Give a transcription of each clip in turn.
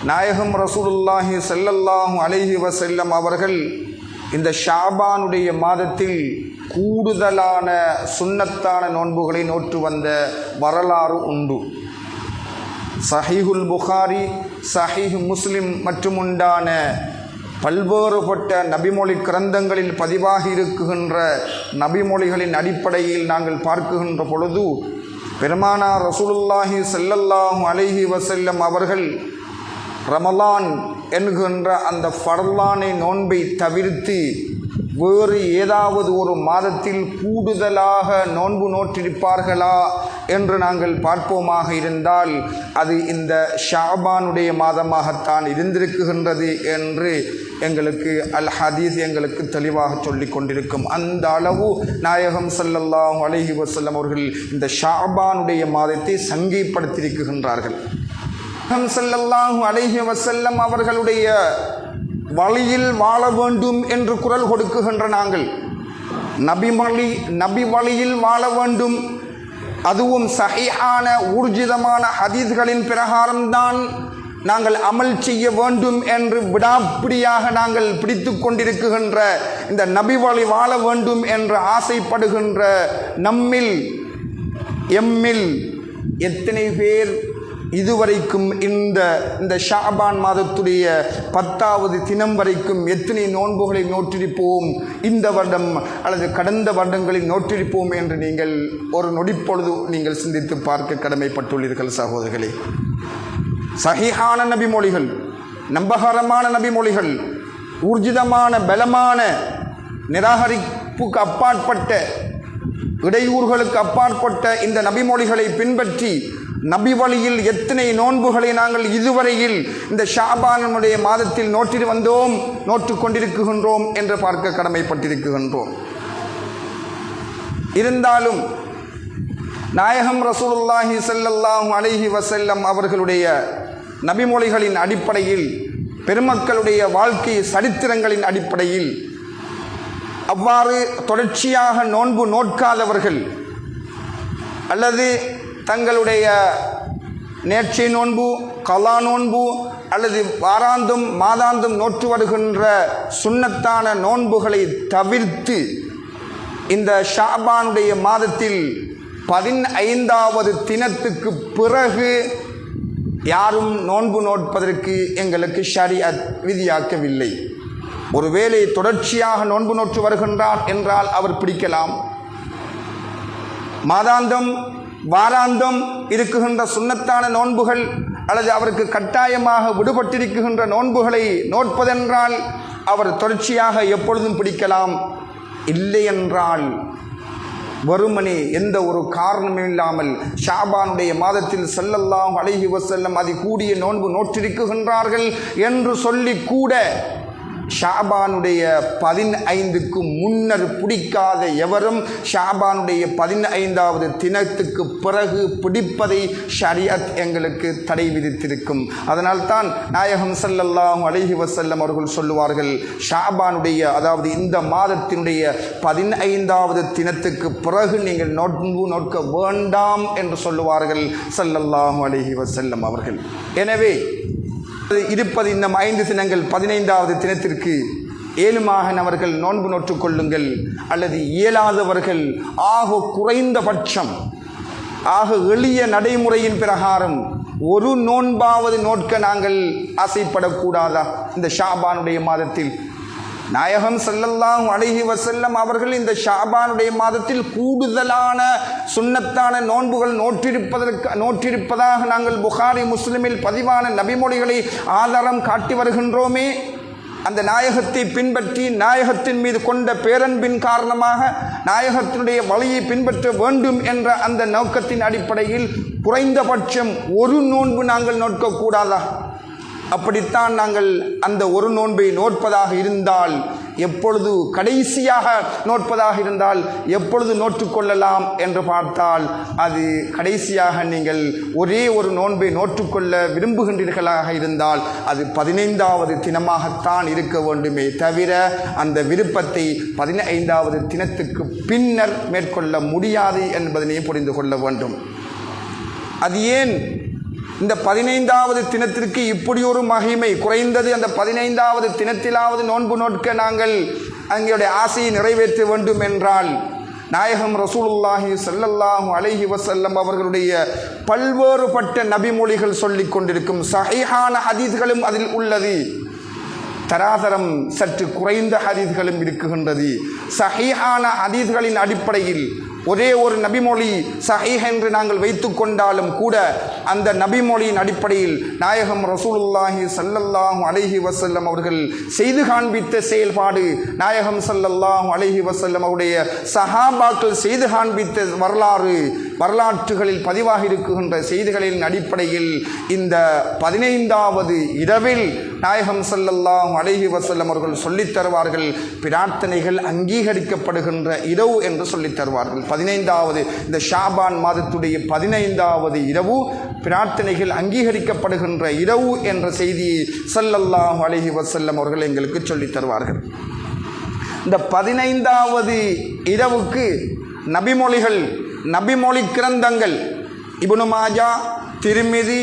நாயகம் ரசூலுல்லாஹி ஸல்லல்லாஹு அலைஹி வஸல்லம் அவர்கள் இந்த ஷாபானுடைய மாதத்தில் கூடுதலான சுன்னத்தான நோன்புகளை நோற்று வந்த வரலாறு உண்டு. சஹீஹுல் புகாரி, சஹீஹ் முஸ்லிம் மற்றும் உண்டான பல்வேறுபட்ட நபிமொழி கிரந்தங்களில் பதிவாகி இருக்குகின்ற நபிமொழிகளின் அடிப்படையில் நாங்கள் பார்க்குகின்ற பொழுது பெருமானார் ரசூலுல்லாஹி ஸல்லல்லாஹு அலைஹி வஸல்லம் அவர்கள் ரமலான் என்கின்ற அந்த ஃபர்லானை நோன்பை தவிர்த்து வேறு ஏதாவது ஒரு மாதத்தில் கூடுதலாக நோன்பு நோற்றிருப்பார்களா என்று நாங்கள் பார்ப்போமாக இருந்தால் அது இந்த ஷாபானுடைய மாதமாகத்தான் இருந்திருக்குகின்றது என்று எங்களுக்கு அல் ஹதீஸ் எங்களுக்கு தெளிவாக சொல்லிக் கொண்டிருக்கும். அந்த அளவு நாயகம் ஸல்லல்லாஹு அலைஹி வஸல்லம் அவர்கள் இந்த ஷாபானுடைய மாதத்தை சங்கைப்படுத்தியிருக்கின்றார்கள். நாயகம் ஸல்லல்லாஹு அலைஹி வஸல்லம் அவர்களுடைய வழியில் வாழ வேண்டும் என்று குரல் கொடுக்குகின்ற நாங்கள் நபி வழியில் வாழ வேண்டும், அதுவும் சஹீஹான ஊர்ஜிதமான ஹதீஸ்களின் பிரகாரம்தான் நாங்கள் அமல் செய்ய வேண்டும் என்று விடாப்பிடியாக நாங்கள் பிடித்து கொண்டிருக்கின்ற இந்த நபி வழி வாழ வேண்டும் என்று ஆசைப்படுகின்ற எம்மில் எத்தனை பேர் இதுவரைக்கும் இந்த ஷாபான் மாதத்துடைய 10வது தினம் வரைக்கும் எத்தனை நோன்புகளை நோற்றிருப்போம், இந்த வருடம் அல்லது கடந்த வருடங்களில் நோற்றிருப்போம் என்று நீங்கள் ஒரு நொடிப்பொழுது நீங்கள் சிந்தித்து பார்க்க கடமைப்பட்டுள்ளீர்கள் சகோதரர்களே. சஹீஹான நபிமொழிகள், நம்பகரமான நபிமொழிகள், ஊர்ஜிதமான பலமான நிராகரிப்புக்கு அப்பாற்பட்ட இடையூறுகளுக்கு அப்பாற்பட்ட இந்த நபிமொழிகளை பின்பற்றி நபி வழியில் எத்தனை நோன்புகளை நாங்கள் இதுவரையில் இந்த ஷாபானுடைய மாதத்தில் நோற்று கொண்டிருக்கின்றோம் என்று பார்க்க கடமைப்பட்டிருக்கின்றோம். இருந்தாலும் நாயகம் ரசூலுல்லாஹி ஸல்லல்லாஹு அலைஹி வஸல்லம் அவர்களுடைய நபிமொழிகளின் அடிப்படையில், பெருமக்களுடைய வாழ்க்கை சரித்திரங்களின் அடிப்படையில் அவ்வாறு தொடர்ச்சியாக நோன்பு நோட்காதவர்கள் அல்லது தங்களுடைய நேர்ச்சை நோன்பு, கலா நோன்பு அல்லது வாராந்தும் மாதாந்தும் நோற்று வருகின்ற சுன்னத்தான நோன்புகளை தவிர்த்து இந்த ஷாபானுடைய மாதத்தில் 15வது தினத்துக்கு பிறகு யாரும் நோன்பு நோட்பதற்கு எங்களுக்கு ஷரியத் விதியாக்கவில்லை. ஒருவேளை தொடர்ச்சியாக நோன்பு நோற்று வருகின்றார் என்றால் அவர் பிடிக்கலாம். மாதாந்தம் வாராந்தம் இருக்குகின்ற சுன்னத்தான நோன்புகள் அல்லது அவருக்கு கட்டாயமாக விடுபட்டிருக்கின்ற நோன்புகளை நோட்பதென்றால் அவர் தொடர்ச்சியாக எப்பொழுதும் பிடிக்கலாம். இல்லை என்றால் வெறுமனே எந்த ஒரு காரணமும் இல்லாமல் ஷாபானுடைய மாதத்தில் ஸல்லல்லாஹு அலைஹி வஸல்லம் அதி கூடிய நோன்பு நோற்றிருக்கின்றார்கள் என்று சொல்லி கூட ஷாபானுடைய 15க்கு முன்னர் பிடிக்காத எவரும் ஷாபானுடைய 15வது தினத்துக்கு பிறகு பிடிப்பதை ஷரியத் எங்களுக்கு தடை விதித்திருக்கும். அதனால்தான் நாயகம் ஸல்லல்லாஹு அலைஹி வஸல்லம் அவர்கள் சொல்லுவார்கள், ஷாபானுடைய அதாவது இந்த மாதத்தினுடைய 15வது தினத்துக்கு பிறகு நீங்கள் நோன்பு நோட்க வேண்டாம் என்று சொல்லுவார்கள் ஸல்லல்லாஹு அலைஹி வஸல்லம் அவர்கள். எனவே இருப்பது இன்னும் 5 தினங்கள். 15வது தினத்திற்கு ஏழுமாகனவர்கள் நோன்பு நோற்றுக் கொள்ளுங்கள், அல்லது இயலாதவர்கள் ஆக குறைந்தபட்சம் ஆக எளிய நடைமுறையின் பிரகாரம் ஒரு நோன்பாவது நோட்க நாங்கள் ஆசைப்படக்கூடாதா? இந்த ஷாபானுடைய மாதத்தில் நாயகம் ஸல்லல்லாஹு அலைஹி வஸல்லம் அவர்கள் இந்த ஷாபானுடைய மாதத்தில் கூடுதலான சுன்னத்தான நோன்புகள் நோற்றிருப்பதாக நாங்கள் புகாரி முஸ்லிமில் பதிவான நபிமொழிகளை ஆதாரம் காட்டி வருகின்றோமே. அந்த நாயகத்தை பின்பற்றி நாயகத்தின் மீது கொண்ட பேரன்பின் காரணமாக நாயகத்தினுடைய வழியை பின்பற்ற வேண்டும் என்ற அந்த நோக்கத்தின் அடிப்படையில் குறைந்தபட்சம் ஒரு நோன்பு நாங்கள் நோட்கக்கூடாதா? அப்படித்தான் நாங்கள் அந்த ஒரு நோன்பை நோட்பதாக இருந்தால், எப்பொழுது கடைசியாக நோட்பதாக இருந்தால் எப்பொழுது நோற்றுக்கொள்ளலாம் என்று பார்த்தால், அது கடைசியாக நீங்கள் ஒரே ஒரு நோன்பை நோற்றுக்கொள்ள விரும்புகின்றீர்களாக இருந்தால் அது 15வது தினமாகத்தான் இருக்க வேண்டுமே தவிர அந்த விருப்பத்தை 15வது தினத்துக்கு பின்னர் மேற்கொள்ள முடியாது என்பதனை புரிந்து கொள்ள வேண்டும். அது ஏன் இந்த 15வது தினத்திற்கு இப்படி ஒரு மகிமை, குறைந்தது அந்த 15வது தினத்திலாவது நோன்பு நோட்க நாங்கள் எங்களுடைய ஆசையை நிறைவேற்ற வேண்டும் என்றால் நாயகம் ரசூலுல்லாஹி ஸல்லல்லாஹு அலைஹி வஸல்லம் அவர்களுடைய பல்வேறுபட்ட நபிமொழிகள் சொல்லிக் கொண்டிருக்கும் சஹீஹான ஹதீஸ்களும் அதில் உள்ளது. தராதரம் சற்று குறைந்த ஹதீஸ்களும் இருக்குகின்றது. சஹீஹான ஹதீஸ்களின் அடிப்படையில் ஒரே ஒரு நபிமொழி சஹீஹ் என்று நாங்கள் வைத்து கொண்டாலும் கூட அந்த நபிமொழியின் அடிப்படையில் நாயகம் ரசூலுல்லாஹி ஸல்லல்லாஹு அலைஹி வஸல்லம் அவர்கள் செய்து காண்பித்த செயல்பாடு, நாயகம் ஸல்லல்லாஹு அலைஹி வஸல்லம் அவருடைய சஹாபாக்கள் செய்து காண்பித்த வரலாற்றுகளில் பதிவாக இருக்குகின்ற செய்திகளின் அடிப்படையில் இந்த 15வது இரவில் நாயகம் ஸல்லல்லாஹு அலைஹி வஸல்லம் அவர்கள் சொல்லித் தருவார்கள், பிரார்த்தனைகள் அங்கீகரிக்கப்படுகின்ற இரவு என்று சொல்லித் தருவார்கள். 15வது இந்த ஷாபான் மாதத்துடைய 15வது இரவு பிரார்த்தனைகள் அங்கீகரிக்கப்படுகின்ற இரவு என்ற செய்தியை ஸல்லல்லாஹு அலைஹி வஸல்லம் அவர்கள் எங்களுக்கு சொல்லித் தருவார்கள். இந்த 15வது இரவுக்கு நபிமொழிகள், நபிமொழி கிரந்தங்கள் இப்னு மாஜா, திர்மிதி,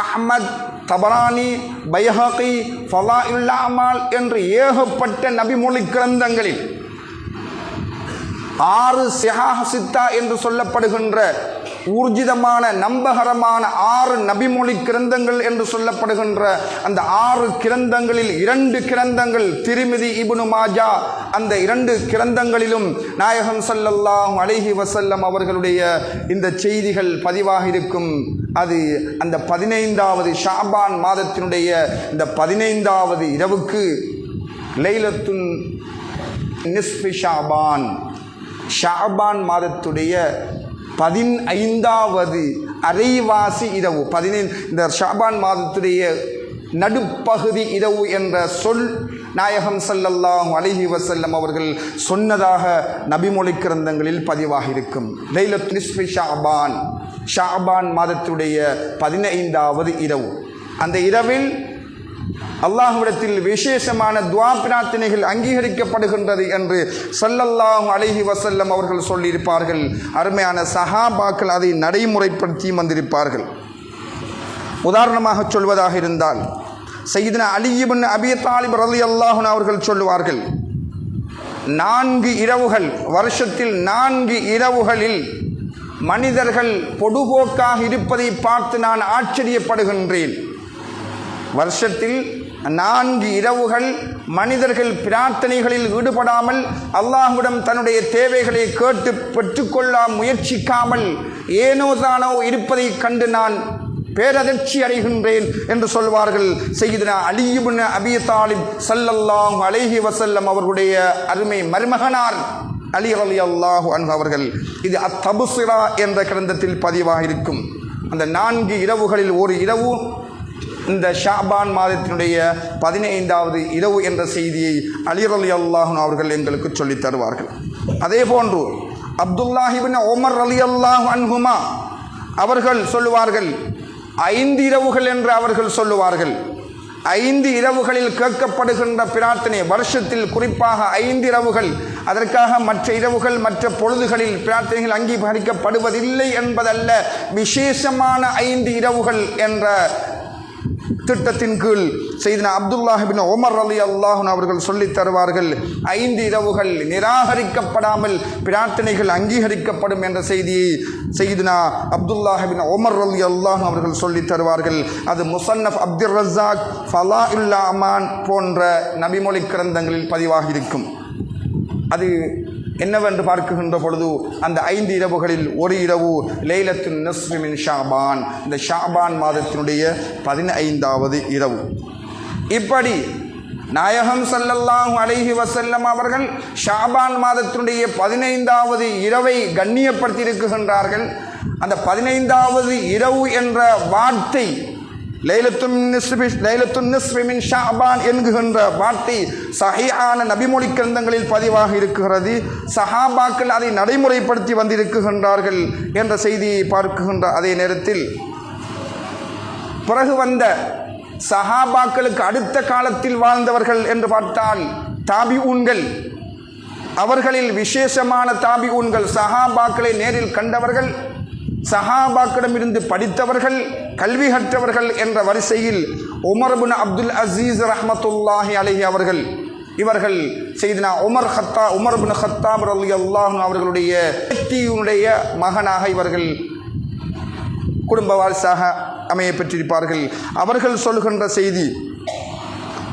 அஹ்மத், தபரானி, பைஹகி, ஃபலாயிலுல் அமால் என்று ஏகப்பட்ட நபிமொழி கிரந்தங்களில் 6 சிஹாஹ் சித்தா என்று சொல்லப்படுகின்ற ஊர்ஜிதமான நம்பகரமான 6 நபிமொழி கிரந்தங்கள் என்று சொல்லப்படுகின்ற அந்த 6 கிரந்தங்களில் 2 கிரந்தங்கள் திர்மிதி, இப்னு மாஜா, அந்த 2 கிரந்தங்களிலும் நாயகம் ஸல்லல்லாஹு அலைஹி வஸல்லம் அவர்களுடைய இந்த செய்திகள் பதிவாக இருக்கும். அது அந்த 15வது ஷாபான் மாதத்தினுடைய இந்த 15வது இரவுக்கு லைலத்துன் நிஸ்ஃபி ஷாபான், ஷாபான் மாதத்துடைய 15வது அரைவாசி இரவு, இந்த ஷாபான் மாதத்துடைய நடுப்பகுதி இரவு என்ற சொல் நாயகம் ஸல்லல்லாஹு அலைஹி வஸல்லம் அவர்கள் சொன்னதாக நபிமொழி கிரந்தங்களில் பதிவாக இருக்கும். லைலத்துல் நிஸ்ஃபி ஷாபான், ஷாபான் மாதத்துடைய 15வது இரவு. அந்த இரவில் அல்லாஹ்விடத்தில் விசேஷமான துஆ பிரார்த்தனைகள் அங்கீகரிக்கப்படுகின்றது என்று ஸல்லல்லாஹு அலைஹி வஸல்லம் அவர்கள் சொல்லியிருப்பார்கள். அருமையான சஹாபாக்கள் அதை நடைமுறைப்படுத்தி வந்திருப்பார்கள். உதாரணமாக சொல்வதாக இருந்தால் சையதுனா அலி இப்னு அபீ தாலிப் ரலியல்லாஹு அன்ஹு அவர்கள் சொல்லுவார்கள், 4 இரவுகள், வருஷத்தில் 4 இரவுகளில் மனிதர்கள் பொடுபோக்காக இருப்பதை பார்த்து நான் ஆச்சரியப்படுகின்றேன். வருஷத்தில் 4 இரவுகள் மனிதர்கள் பிரார்த்தனைகளில் ஈடுபடாமல், அல்லாஹ்விடம் தன்னுடைய தேவைகளை கேட்டு பெற்றுக்கொள்ள முயற்சிக்காமல் ஏனோ தானோ இருப்பதை கண்டு நான் பேரதிர்ச்சி அடைகின்றேன் என்று சொல்வார்கள் சையதுனா அலி இப்னு அபீ தாலிப் ஸல்லல்லாஹு அலைஹி வஸல்லம் அவர்களுடைய அருமை மருமகனார் அலி ரலியல்லாஹு அன்ஹு அவர்கள். இது அத்-தப்ஸிரா என்ற கிரந்தத்தில் பதிவாக இருக்கும். அந்த 4 இரவுகளில் ஒரு இரவு இந்த ஷாபான் மாதத்தினுடைய 15வது இரவு என்ற செய்தியை அலி ரலியல்லாஹு அன்ஹு அவர்கள் எங்களுக்கு சொல்லித் தருவார்கள். அதே போன்று அப்துல்லாஹ் இப்னு உமர் ரலியல்லாஹு அன்ஹுமா அவர்கள் சொல்லுவார்கள், 5 இரவுகள் என்று அவர்கள் சொல்லுவார்கள். 5 இரவுகளில் கேட்கப்படுகின்ற பிரார்த்தனை, வருஷத்தில் குறிப்பாக 5 இரவுகள், அதற்காக மற்ற இரவுகள் மற்ற பொழுதுகளில் பிரார்த்தனைகள் அங்கீகரிக்கப்படுவதில்லை என்பதல்ல, விசேஷமான 5 இரவுகள் என்ற திட்டத்தின் கீழ் சையதுனா அப்துல்லாஹ் இப்னு உமர் ரலியல்லாஹு அன்ஹு அவர்கள் சொல்லித் தருவார்கள், 5 இரவுகள் நிராகரிக்கப்படாமல் பிரார்த்தனைகள் அங்கீகரிக்கப்படும் என்ற செய்தியை சையதுனா அப்துல்லாஹ் இப்னு உமர் ரலியல்லாஹு அன்ஹு அவர்கள் சொல்லித் தருவார்கள். அது முஸன்னஃப் அப்துர் ரஸாக், ஃபலாயிலுல் அமான் போன்ற நபிமொழி கிரந்தங்களில் பதிவாக இருக்கும். அது என்னவென்று பார்க்கின்ற பொழுது அந்த 5 இரவுகளில் ஒரு இரவு லைலத்துன் நிஸ்ஃபி மின் ஷாபான், இந்த ஷாபான் மாதத்தினுடைய 15வது இரவு. இப்படி நாயகம் ஸல்லல்லாஹு அலைஹி வஸல்லம் அவர்கள் ஷாபான் மாதத்தினுடைய 15வது இரவை கண்ணியப்படுத்தி இருக்குகின்றார்கள். அந்த 15வது இரவு என்ற வார்த்தை லைலத்துன் நிஸ்ஃபி மின் ஷாபான் என்கின்ற வார்த்தை சஹீஹான நபிமொழி கிரந்தங்களில் பதிவாக இருக்கிறது. சஹாபாக்கள் அதை நடைமுறைப்படுத்தி வந்திருக்கின்றார்கள் என்ற செய்தியை பார்க்கின்ற அதே நேரத்தில் பிறகு வந்த சஹாபாக்களுக்கு அடுத்த காலத்தில் வாழ்ந்தவர்கள் என்று பார்த்தால் தாபிஊன்கள், அவர்களில் விசேஷமான தாபிஊன்கள், சஹாபாக்களை நேரில் கண்டவர்கள், சஹாபாக்களிடமிருந்து படித்தவர்கள், கல்வி கற்றவர்கள் என்ற வரிசையில் உமர் இப்னு அப்துல் அசீஸ் ரஹ்மத்துல்லாஹி அலைஹி அவர்கள், இவர்கள் செய்தனா உமர் இப்னு கத்தாப் ரலியல்லாஹு அன்ஹு அவர்களுடைய பேத்தியுடைய மகனாக இவர்கள் குடும்ப வாரிசாக அமைய பெற்றிருப்பார்கள். அவர்கள் சொல்கின்ற செய்தி,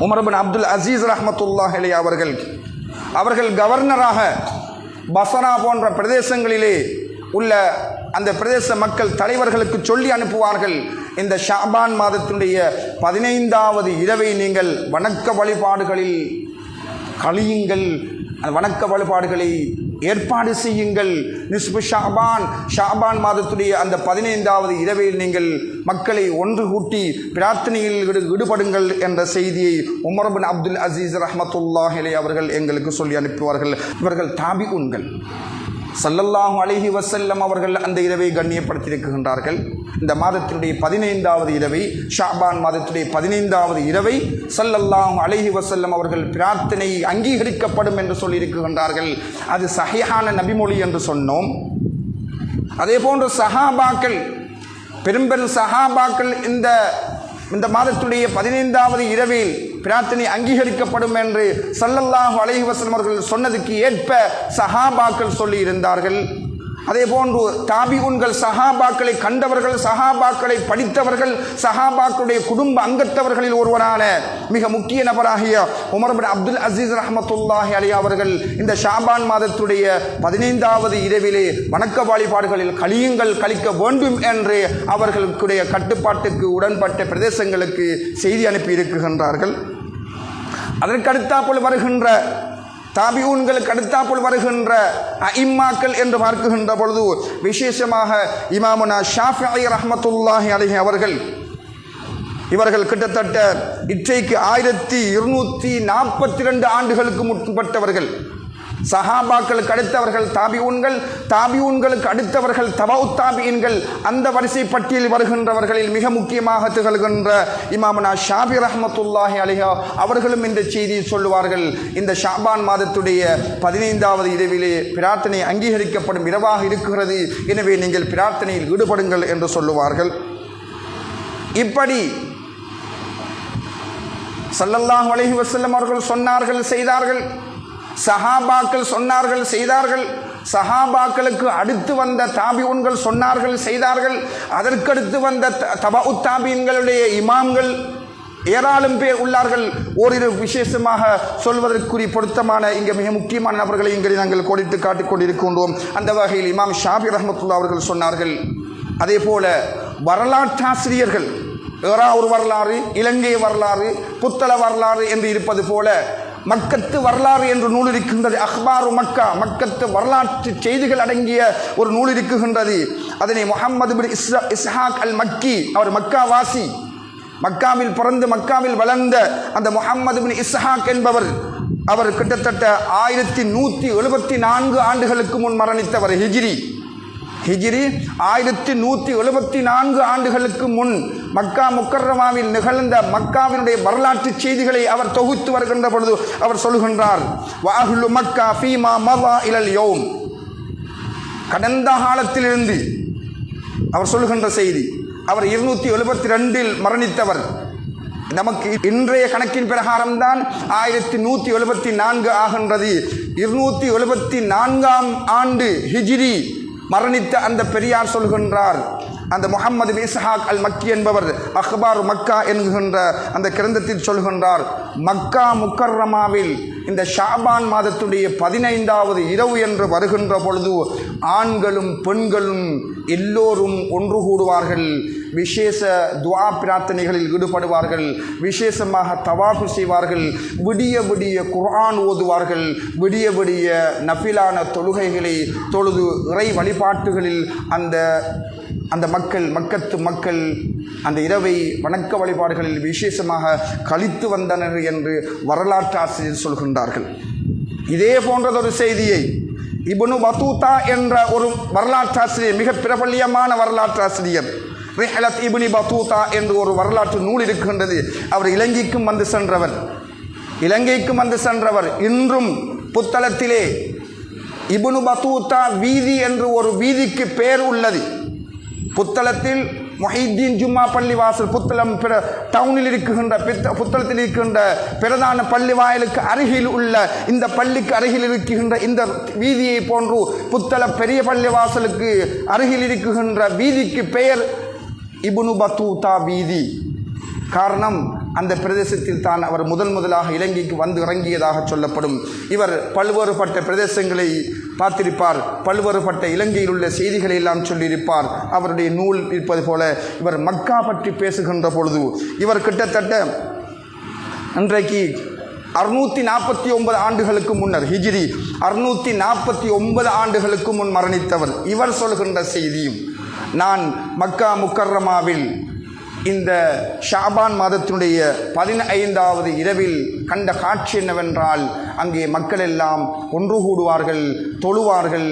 உமர் இப்னு அப்துல் அசீஸ் ரஹ்மத்துல்லாஹி அலைஹி அவர்கள் கவர்னராக பஸ்ரா போன்ற பிரதேசங்களிலே உள்ள அந்த பிரதேச மக்கள் தலைவர்களுக்கு சொல்லி அனுப்புவார்கள், இந்த ஷாபான் மாதத்தினுடைய 15வது இரவை நீங்கள் வணக்க வழிபாடுகளில் கழியுங்கள், அந்த வணக்க வழிபாடுகளை ஏற்பாடு செய்யுங்கள். நிஸ்பு ஷாபான் மாதத்துடைய அந்த 15வது இரவில் நீங்கள் மக்களை ஒன்று கூட்டி பிரார்த்தனையில் ஈடுபடுங்கள் என்ற செய்தியை உமர் இப்னு அப்துல் அசீஸ் ரஹ்மத்துல்லாஹி அலைஹி அவர்கள் எங்களுக்கு சொல்லி அனுப்புவார்கள். இவர்கள் தாபிஊன்கள். ஸல்லல்லாஹு அலைஹி வஸல்லம் அவர்கள் அந்த இரவை கண்ணியப்படுத்தியிருக்கின்றார்கள். இந்த மாதத்தினுடைய 15வது இரவை, ஷாபான் மாதத்துடைய 15வது இரவை ஸல்லல்லாஹு அலைஹி வஸல்லம் அவர்கள் பிரார்த்தனை அங்கீகரிக்கப்படும் என்று சொல்லியிருக்கின்றார்கள். அது சஹீஹான நபிமொழி என்று சொன்னோம். அதே போன்று சஹாபாக்கள், பெரும்பெரும் சஹாபாக்கள் இந்த மாதத்துடைய 15வது இரவில் பிரார்த்தனை அங்கீகரிக்கப்படும் என்று ஸல்லல்லாஹு அலைஹி வஸல்லம் அவர்கள் சொன்னதுக்கு ஏற்ப சஹாபாக்கள் சொல்லி இருந்தார்கள். அதே போன்று தாபிஊன்கள், சஹாபாக்களை கண்டவர்கள், சஹாபாக்களை படித்தவர்கள், சஹாபாக்களுடைய குடும்ப அங்கத்தவர்களில் ஒருவரான மிக முக்கிய நபராகிய உமர் இப்னு அப்துல் அசீஸ் ரஹ்மத்துல்லாஹி அலைஹி அவர்கள் இந்த ஷாபான் மாதத்துடைய 15வது இரவிலே வணக்க வழிபாடுகளில் கழிக்க வேண்டும் என்று அவர்களுடைய கட்டுப்பாட்டுக்கு உடன்பட்ட பிரதேசங்களுக்கு செய்தி அனுப்பி இருக்கின்றார்கள். அதற்கு அடுத்தாப்புல் வருகின்ற தாபிஊன்களுக்கு அடுத்தாப்புல் வருகின்ற அஇம்மாக்கள் என்று பார்க்குகின்ற பொழுது விசேஷமாக இமாமுனா ஷாஃபிஈ ரஹ்மத்துல்லாஹி அலைஹி இவர்கள் கிட்டத்தட்ட இன்றைக்கு 1242 ஆண்டுகளுக்கு முற்பட்டவர்கள். சஹாபாக்களுக்கு அடுத்தவர்கள் தாபிஊன்கள், தாபிஊன்களுக்கு அடுத்தவர்கள் தபவு தாபிஈன்கள். அந்த வரிசை பட்டியலில் வருகின்றவர்களில் மிக முக்கியமாக திகழ்கின்ற இமாமுனா ஷாஃபிஈ ரஹ்மத்துல்லாஹி அலைஹி அவர்களும் இந்த செய்தியை சொல்லுவார்கள். இந்த ஷாபான் மாதத்துடைய 15வது இரவிலே பிரார்த்தனை அங்கீகரிக்கப்படும் இரவாக இருக்கிறது, எனவே நீங்கள் பிரார்த்தனையில் ஈடுபடுங்கள் என்று சொல்லுவார்கள். இப்படி ஸல்லல்லாஹு அலைஹி வஸல்லம் அவர்கள் சொன்னார்கள், செய்தார்கள். சஹாபாக்கள் சொன்னார்கள், செய்தார்கள். சஹாபாக்களுக்கு அடுத்து வந்த தாபிஊன்கள் சொன்னார்கள், செய்தார்கள். அதற்கடுத்து வந்த தபஉ தாபிஈன்களுடைய இமாம்கள் ஏராளம் பேர் உள்ளார்கள். ஓரிரு விசேஷமாக சொல்வதற்குரிய பொருத்தமான இங்கே மிக முக்கியமான நபர்களை இங்கே நாங்கள் கோடிட்டு காட்டிக் கொண்டிருக்கின்றோம். அந்த வகையில் இமாம் ஷாஃபிஈ ரஹ்மத்துல்லாஹி அவர்கள் சொன்னார்கள். அதே போல வரலாற்றாசிரியர்கள், ஒரு வரலாறு, இலங்கை வரலாறு, புத்தள வரலாறு என்று இருப்பது போல மக்கத்து வரலாறு என்ற நூல் இருக்கின்றது. அஹ்பாரு மக்கா, மக்கத்து வரலாற்று செய்திகள் அடங்கிய ஒரு நூல் இருக்குகின்றது. அதனை முஹம்மது பின் இஸ்ஹாக் அல் மக்கி, அவர் மக்காவாசி, மக்காவில் பிறந்து மக்காவில் வளர்ந்த அந்த முஹம்மது பின் இஸ்ஹாக் என்பவர், அவர் கிட்டத்தட்ட 1174 ஆண்டுகளுக்கு முன் மரணித்தவர். ஹிஜ்ரி 1174 ஆண்டுகளுக்கு முன் மக்கா முக்கர்ரமாவில் நிகழ்ந்த மக்காவினுடைய வரலாற்று செய்திகளை அவர் தொகுத்து வருகின்ற பொழுது அவர் சொல்கின்றார், வஅஹ்லு மக்கா ஃபீமா மதா இலல் யௌம், கடந்த காலத்திலிருந்து அவர் சொல்கின்ற செய்தி. அவர் 272 மரணித்தவர். நமக்கு இன்றைய கணக்கின் பிரகாரம்தான் 1174 ஆகின்றது. 274ஆம் ஆண்டு ஹிஜ்ரி மரணித்த அந்த பெரியார் சொல்கின்றார், அந்த முஹம்மது பின் இஸ்ஹாக் அல் மக்கி என்பவர் அஹ்பார் மக்கா என்கின்ற அந்த கிரந்தத்தில் சொல்கின்றார், மக்கா முக்கர்ரமாவில் இந்த ஷாபான் மாதத்துடைய 15வது இரவு என்று வருகின்ற பொழுது ஆண்களும் பெண்களும் எல்லோரும் ஒன்று கூடுவார்கள், விசேஷ துஆ பிரார்த்தனைகளில் ஈடுபடுவார்கள், விசேஷமாக தவாஃப் செய்வார்கள், விடிய விடிய குர்ஆன் ஓதுவார்கள், விடிய விடிய நஃபிலான தொழுகைகளை தொழுது இறை வழிபாட்டுகளில் அந்த மக்கத்து மக்கள் அந்த இரவை வணக்க வழிபாடுகளில் விசேஷமாக கழித்து வந்தனர் என்று வரலாற்று ஆசிரியர் சொல்கின்றார்கள். இதே போன்றதொரு செய்தியை இப்னு பத்தூதா என்ற ஒரு வரலாற்றாசிரியர், மிக பிரபல்யமான வரலாற்றாசிரியர், ரிஹ்லத் இப்னு பத்தூதா என்று ஒரு வரலாற்று நூல் இருக்கின்றது. அவர் இலங்கைக்கும் வந்து சென்றவர். இன்றும் புத்தளத்திலே இப்னு பத்தூதா வீதி என்று ஒரு வீதிக்கு பேர் உள்ளது. புத்தளத்தில் முஹைதீன் ஜும்மா பள்ளிவாசல் புத்தளம் டவுனில் இருக்கின்ற புத்தளத்தில் இருக்கின்ற பிரதான பள்ளி வாயிலுக்கு அருகில் உள்ள இந்த பள்ளிக்கு அருகில் இருக்கின்ற இந்த வீதியை போன்று புத்தள பெரிய பள்ளிவாசலுக்கு அருகில் இருக்கின்ற வீதிக்கு பெயர் இப்னு பத்தூதா வீதி. காரணம், அந்த பிரதேசத்தில் தான் அவர் முதலாக இலங்கைக்கு வந்து இறங்கியதாக சொல்லப்படும். இவர் பல்வேறுபட்ட பிரதேசங்களை பார்த்திருப்பார், பல்வேறுபட்ட இலங்கையில் உள்ள செய்திகளை எல்லாம் சொல்லியிருப்பார். அவருடைய நூல் இருப்பது போல இவர் மக்கா பற்றி பேசுகின்ற பொழுது இவர் கிட்டத்தட்ட இன்றைக்கு 649 ஆண்டுகளுக்கு முன்னர், ஹிஜ்ரி 649 ஆண்டுகளுக்கு முன் மரணித்தவர். இவர் சொல்கின்ற செய்தியும், நான் மக்கா முக்கர்ரமாவில் இந்த ஷாபான் மாதத்தினுடைய 15வது இரவில் கண்ட காட்சி என்னவென்றால், அங்கே மக்கள் எல்லாம் ஒன்று கூடுவார்கள், தொழுவார்கள்,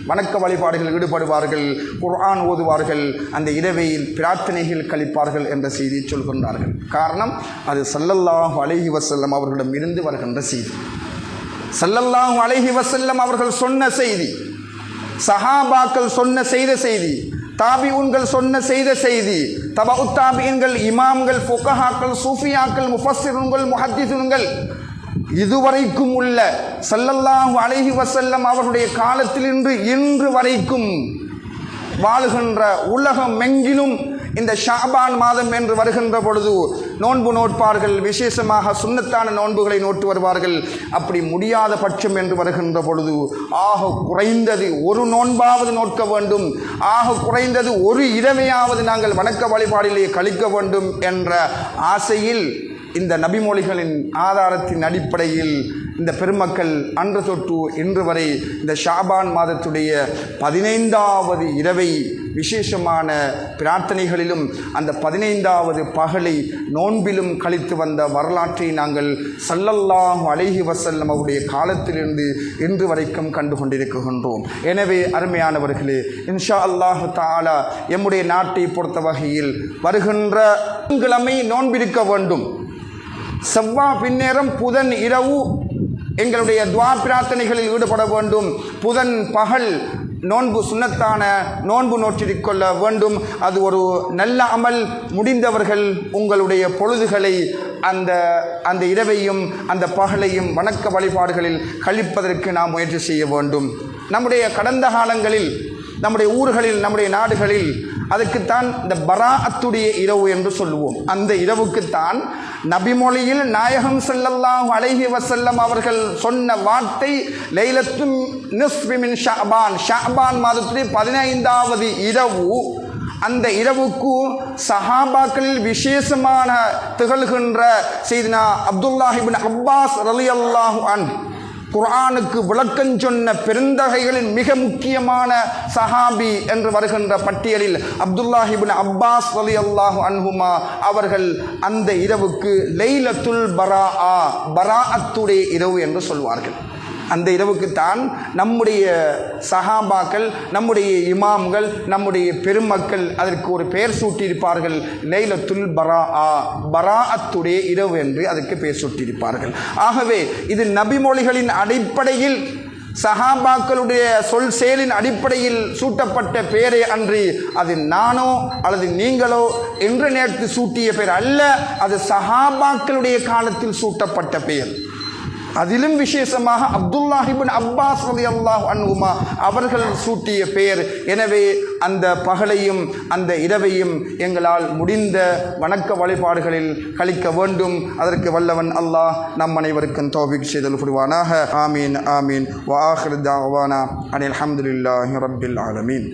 வணக்க வழிபாடுகள் ஈடுபடுவார்கள், குர்ஆன் ஓதுவார்கள், அந்த இரவையில் பிரார்த்தனைகள் கழிப்பார்கள் என்ற செய்தியை சொல்கின்றார்கள். காரணம், அது ஸல்லல்லாஹு அலைஹி வஸல்லம் அவர்களிடம் இருந்து வருகின்ற செய்தி. ஸல்லல்லாஹு அலைஹி வஸல்லம் அவர்கள் சொன்ன செய்தி, சஹாபாக்கள் செய்த செய்தி, தாபிஊன்கள் செய்த செய்தி, தபஉ தாபிஈன்கள், இமாம்கள், ஃபுகஹாக்கள், சூஃபியாக்கள், முஃபஸ்ஸிரூன்கள், முஹத்திஸூன்கள், இதுவரைக்கும் உள்ள ஸல்லல்லாஹு அலைஹி வஸல்லம் அவருடைய காலத்திலிருந்து இன்று வரைக்கும் வாழுகின்ற உலகம் எங்கிலும் இந்த ஷாபான் மாதம் என்று வருகின்ற பொழுது நோன்பு நோட்பார்கள், விசேஷமாக சுன்னத்தான நோன்புகளை நோட்டு வருவார்கள். அப்படி முடியாத பட்சம் என்று வருகின்ற பொழுது ஆக குறைந்தது ஒரு நோன்பாவது நோட்க வேண்டும், ஆக குறைந்தது ஒரு இரவையாவது நாங்கள் வணக்க வழிபாடிலே கழிக்க வேண்டும் என்ற ஆசையில் இந்த நபிமொழிகளின் ஆதாரத்தின் அடிப்படையில் இந்த பெருமக்கள் அன்று தொட்டு இன்று வரை இந்த ஷாபான் மாதத்துடைய 15வது இரவை விசேஷமான பிரார்த்தனைகளிலும் அந்த 15வது பகலை நோன்பிலும் கழித்து வந்த வரலாற்றை நாங்கள் ஸல்லல்லாஹு அலைஹி வஸல்லம் அவருடைய காலத்திலிருந்து இன்று வரைக்கும் கண்டு கொண்டிருக்கின்றோம். எனவே அருமையானவர்களே, இன்ஷா அல்லாஹ் தஆலா எம்முடைய நாட்டை பொறுத்த வகையில் வருகின்ற கிழமை நோன்பிருக்க வேண்டும். செவ்வாய் பின்னேரம் புதன் இரவு எங்களுடைய துஆ பிரார்த்தனைகளில் ஈடுபட வேண்டும். புதன் பகல் நோன்பு சுன்னத்தான நோன்பு நோற்றிக்கொள்ள வேண்டும். அது ஒரு நல்ல அமல். முடிந்தவர்கள் உங்களுடைய பொழுதுகளை அந்த இரவையும் அந்த பகலையும் வணக்க வழிபாடுகளில் கழிப்பதற்கு நாம் முயற்சி செய்ய வேண்டும். நம்முடைய கடந்த காலங்களில் நம்முடைய ஊர்களில், நம்முடைய நாடுகளில் அதுக்குத்தான் இந்த பராஅத்துடைய இரவு என்று சொல்லுவோம். அந்த இரவுக்குத்தான் நபிமொழியில் நாயகம் ஸல்லல்லாஹு அலைஹி வஸல்லம் அவர்கள் சொன்ன வார்த்தை லைலத்துன் நிஸ்ஃபி மின் ஷஅபான், ஷஅபான் மாதத்துடைய 15வது இரவு. அந்த இரவுக்கு சஹாபாக்களில் விசேஷமான திகழ்கின்ற செய்தினா அப்துல்லாஹ் இப்னு அப்பாஸ் ரலியல்லாஹு அன்ஹு, குர்ஆனுக்கு விளக்கம் சொன்ன பெருந்தகைகளின் மிக முக்கியமான சஹாபி என்று வருகின்ற பட்டியலில் அப்துல்லாஹ் இப்னு அப்பாஸ் ரலியல்லாஹு அன்ஹுமா அவர்கள் அந்த இரவுக்கு லைலத்துல் பராஆ, பராஅத்துடைய இரவு என்று சொல்வார்கள். அந்த இரவுக்குத்தான் நம்முடைய சஹாபாக்கள், நம்முடைய இமாம்கள், நம்முடைய பெருமக்கள் அதற்கு ஒரு பெயர் சூட்டியிருப்பார்கள். லைலத்துல் பராஆ, பராஅத்துடைய இரவு என்று அதற்கு பெயர் சூட்டியிருப்பார்கள். ஆகவே இது நபிமொழிகளின் அடிப்படையில், சஹாபாக்களுடைய சொல் செயலின் அடிப்படையில் சூட்டப்பட்ட பெயரே அன்றி அது நானோ அல்லது நீங்களோ என்று நேற்று சூட்டிய பெயர் அல்ல. அது சஹாபாக்களுடைய காலத்தில் சூட்டப்பட்ட பெயர். அதிலும் விசேஷமாக அப்துல்லாஹ் இப்னு அப்பாஸ் ரலியல்லாஹு அன்ஹுமா அவர்கள் சூட்டிய பெயர். எனவே அந்த பகலையும் அந்த இரவையும் எங்களால் முடிந்த வணக்க வழிபாடுகளில் கழிக்க வேண்டும். அதற்கு வல்லவன் அல்லாஹ் நம் அனைவருக்கும் தௌஃபீக் செய்தல் புரிவானாக. ஆமீன் ஆமீன். வ ஆகிரு தஅவானா அனில் ஹம்துலில்லாஹி ரப்பில் ஆலமீன்.